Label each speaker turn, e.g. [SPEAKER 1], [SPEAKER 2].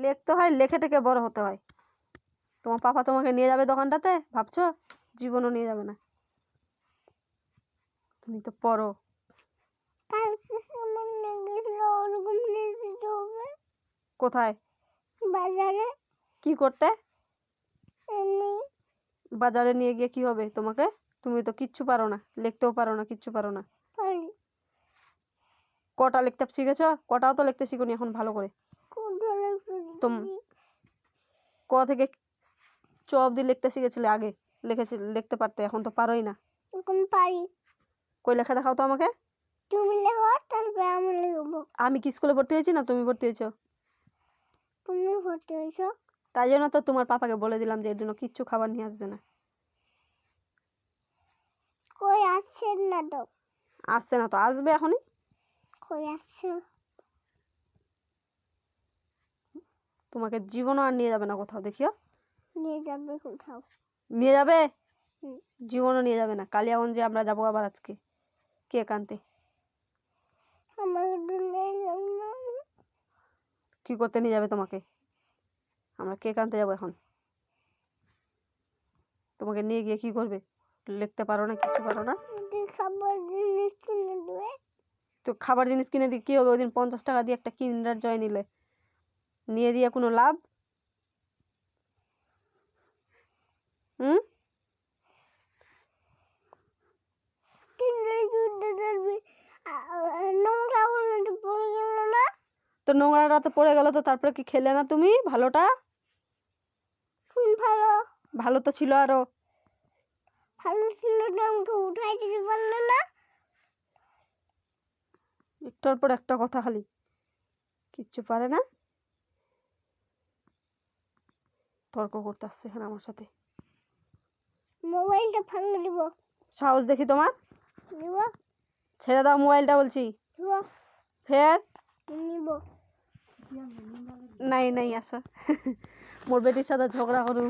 [SPEAKER 1] লিখতে হয়, লেখে টেকে বড় হতে হয়। তোমার পাপা তোমাকে নিয়ে যাবে দোকানটাতে, ভাবছো? জীবনও নিয়ে যাবে না। তুমি তো পড়ো। কোথায়?
[SPEAKER 2] বাজারে।
[SPEAKER 1] কি করতে? বাজারে নিয়ে গিয়ে কি হবে তোমাকে? তুমি তো কিচ্ছু পারো না, লিখতেও পারো না, কিচ্ছু পারো না। কটা লিখতে শিখেছ? কটাও তো লিখতে শিখোনি এখন ভালো করে। ক থেকে চ অব্দি লিখতে শিখেছিলে আগে, লিখতে পারতে, এখন তো পারোই না।
[SPEAKER 2] এখন পারি।
[SPEAKER 1] কই লেখা দেখাও তো আমাকে।
[SPEAKER 2] তুমি লেখো, তারপরে আমি লিখবো।
[SPEAKER 1] আমি কি স্কুলে ভর্তি হয়েছি না তুমি ভর্তি হয়েছো?
[SPEAKER 2] তুমি ভর্তি হয়েছো।
[SPEAKER 1] তাই জন্য তো তোমার পাপাকে বলে দিলাম যে এর জন্য কিচ্ছু খাবার নিয়ে আসবে না।
[SPEAKER 2] কই আসছে না তো।
[SPEAKER 1] আসছে না তো, আসবে এখনই।
[SPEAKER 2] কই আসছে?
[SPEAKER 1] তোমাকে জীবনও আর নিয়ে যাবে না কোথাও, দেখিও।
[SPEAKER 2] নিয়ে যাবে কোথাও?
[SPEAKER 1] নিয়ে যাবে? জীবনও নিয়ে যাবে না। কালিয়াগঞ্জে আমরা যাবো আবার আজকে কেক আনতে। কি করতে নিয়ে যাবে তোমাকে? আমরা কেক আনতে যাবো এখন। তোমাকে নিয়ে গিয়ে কি করবে? লিখতে পারো না, কিছু পারো না।
[SPEAKER 2] খাবার জিনিস কিনে দেবে।
[SPEAKER 1] তো খাবার জিনিস কিনে দিয়ে কি হবে? ওই দিন 50 টাকা দিয়ে একটা কিন্ডার জয় নিলে, নিয়ে দিয়ে কোনো লাভ? তো নোংরাটা তো পড়ে গেল, তো তারপরে কি খেলে না তুমি ভালোটা? ভালো তো ছিল, আরো
[SPEAKER 2] ভালো ছিল না, আমাকে উঠাই দিতে পারলো না।
[SPEAKER 1] একটার পর একটা কথা, খালি কিচ্ছু পারে না। তর্ক করতে আসছে এখানে আমার সাথে।
[SPEAKER 2] মোবাইলটা ভাঙে দিব।
[SPEAKER 1] সাহস দেখি তোমার।
[SPEAKER 2] নিব।
[SPEAKER 1] ছেড়ে দাও মোবাইলটা বলছি। ফের
[SPEAKER 2] নিব।
[SPEAKER 1] নাই নাই আসো। মোর বেটির সাথে ঝগড়া করু।